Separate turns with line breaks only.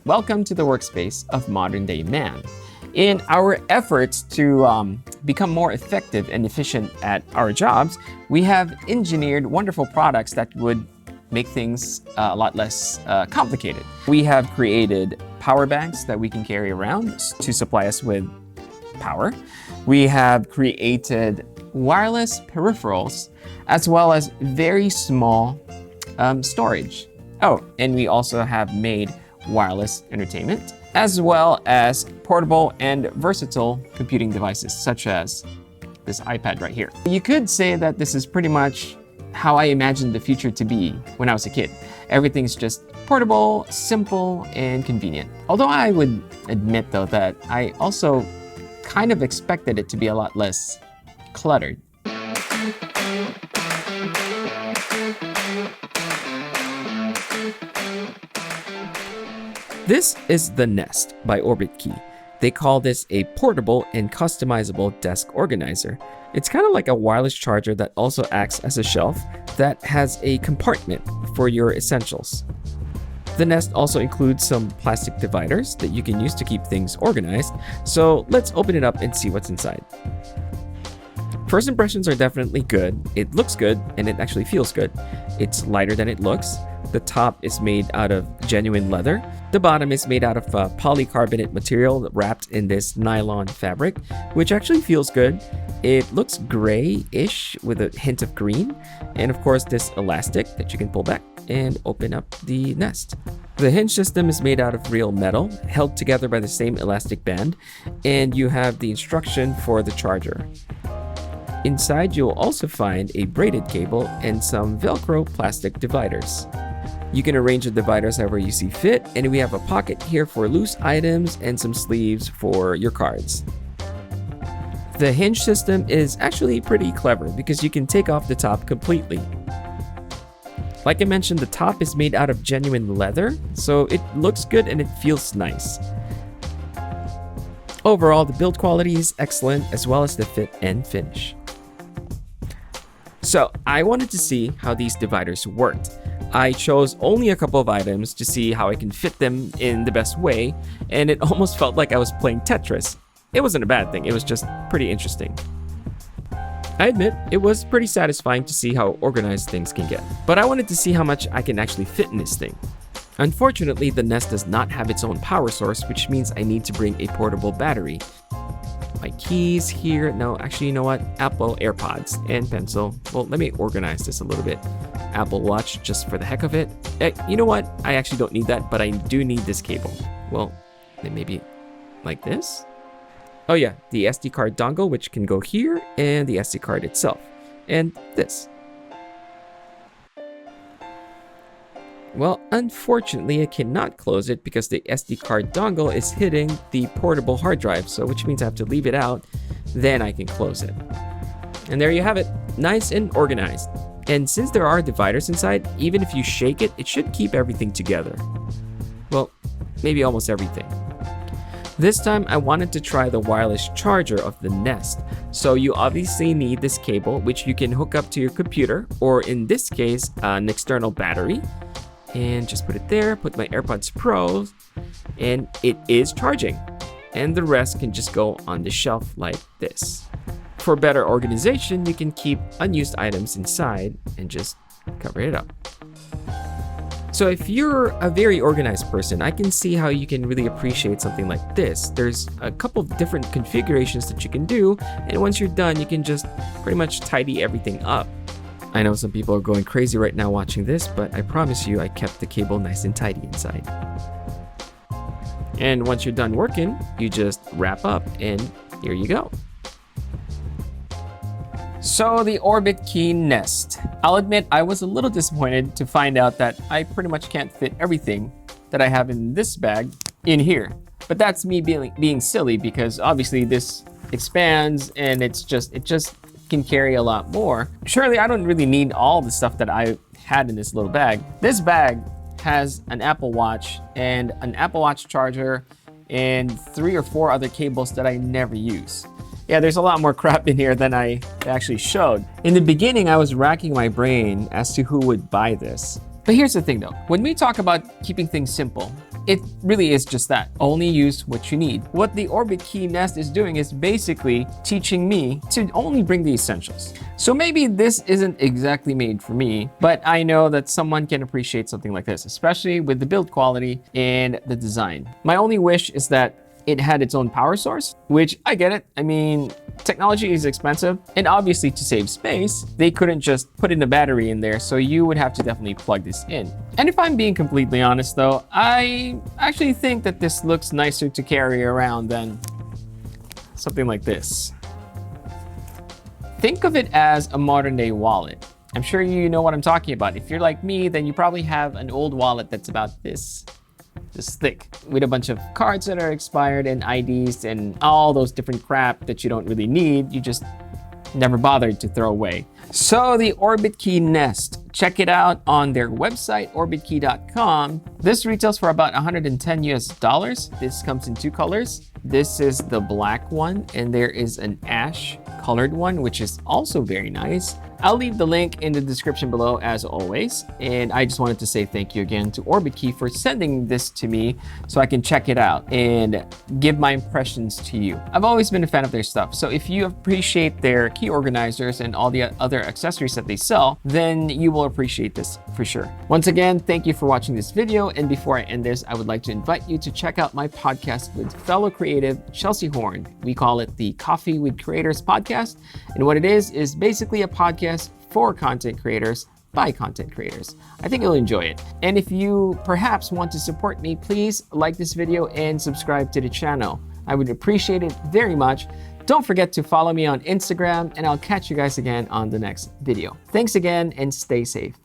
Welcome to the workspace of modern day man. In our efforts to become more effective and efficient at our jobs, we have engineered wonderful products that would make things a lot less complicated. We have created power banks that we can carry around to supply us with power. We have created wireless peripherals as well as very small storage. Oh, and we also have made wireless entertainment, as well as portable and versatile computing devices, such as this iPad right here. You could say that this is pretty much how I imagined the future to be when I was a kid. Everything's just portable, simple, and convenient. Although I would admit, though, that I also kind of expected it to be a lot less cluttered. This is the Nest by Orbitkey. They call this a portable and customizable desk organizer. It's kind of like a wireless charger that also acts as a shelf that has a compartment for your essentials. The Nest also includes some plastic dividers that you can use to keep things organized. So let's open it up and see what's inside. First impressions are definitely good. It looks good and it actually feels good. It's lighter than it looks. The top is made out of genuine leather. The bottom is made out of polycarbonate material wrapped in this nylon fabric, which actually feels good. It looks gray-ish with a hint of green. And of course, this elastic that you can pull back and open up the Nest. The hinge system is made out of real metal, held together by the same elastic band, and you have the instruction for the charger. Inside, you'll also find a braided cable and some Velcro plastic dividers. You can arrange the dividers however you see fit, and we have a pocket here for loose items and some sleeves for your cards. The hinge system is actually pretty clever because you can take off the top completely. Like I mentioned, the top is made out of genuine leather, so it looks good and it feels nice. Overall, the build quality is excellent, as well as the fit and finish. So I wanted to see how these dividers worked. I chose only a couple of items to see how I can fit them in the best way, and it almost felt like I was playing Tetris. It wasn't a bad thing, it was just pretty interesting. I admit, it was pretty satisfying to see how organized things can get, but I wanted to see how much I can actually fit in this thing. Unfortunately, the Nest does not have its own power source, which means I need to bring a portable battery. My keys here, no, actually, you know what? Apple AirPods and pencil. Well, let me organize this a little bit. Apple Watch, just for the heck of it. You know what? I actually don't need that, but I do need this cable. Well, then maybe like this? Oh yeah, the SD card dongle, which can go here, and the SD card itself. And this. Well, unfortunately, I cannot close it because the SD card dongle is hitting the portable hard drive, so which means I have to leave it out, then I can close it. And there you have it, nice and organized. And since there are dividers inside, even if you shake it, it should keep everything together. Well, maybe almost everything. This time, I wanted to try the wireless charger of the Nest. So you obviously need this cable, which you can hook up to your computer, or in this case, an external battery. And just put it there, put my AirPods Pro, and it is charging. And the rest can just go on the shelf like this. For better organization, you can keep unused items inside and just cover it up. So if you're a very organized person, I can see how you can really appreciate something like this. There's a couple of different configurations that you can do, and once you're done, you can just pretty much tidy everything up. I know some people are going crazy right now watching this, but I promise you I kept the cable nice and tidy inside. And once you're done working, you just wrap up and here you go. So the Orbitkey Nest. I'll admit I was a little disappointed to find out that I pretty much can't fit everything that I have in this bag in here. But that's me being silly because obviously this expands and it just can carry a lot more. Surely I don't really need all the stuff that I had in this little bag. This bag has an Apple Watch and an Apple Watch charger and 3 or 4 other cables that I never use. Yeah, there's a lot more crap in here than I actually showed. In the beginning, I was racking my brain as to who would buy this. But here's the thing though, when we talk about keeping things simple, it really is just that. Only use what you need. What the Orbit Key Nest is doing is basically teaching me to only bring the essentials. So maybe this isn't exactly made for me, but I know that someone can appreciate something like this, especially with the build quality and the design. My only wish is that it had its own power source, which I get it. I mean, technology is expensive, and obviously to save space, they couldn't just put in a battery in there, so you would have to definitely plug this in. And if I'm being completely honest though, I actually think that this looks nicer to carry around than something like this. Think of it as a modern day wallet. I'm sure you know what I'm talking about. If you're like me, then you probably have an old wallet that's about this thick, with a bunch of cards that are expired and IDs and all those different crap that you don't really need. You just never bothered to throw away. So the Orbit Key Nest, check it out on their website, orbitkey.com. This retails for about $110 US. This comes in two colors. This is the black one, and there is an ash colored one, which is also very nice. I'll leave the link in the description below as always. And I just wanted to say thank you again to Orbit Key for sending this to me so I can check it out and give my impressions to you. I've always been a fan of their stuff. So if you appreciate their key organizers and all the other accessories that they sell, then you will appreciate this for sure. Once again, thank you for watching this video. And before I end this, I would like to invite you to check out my podcast with fellow creative Chelsea Horn. We call it the Coffee with Creators podcast. And what it is basically a podcast for content creators by content creators. I think you'll enjoy it. And if you perhaps want to support me, please like this video and subscribe to the channel. I would appreciate it very much. Don't forget to follow me on Instagram, and I'll catch you guys again on the next video. Thanks again and stay safe.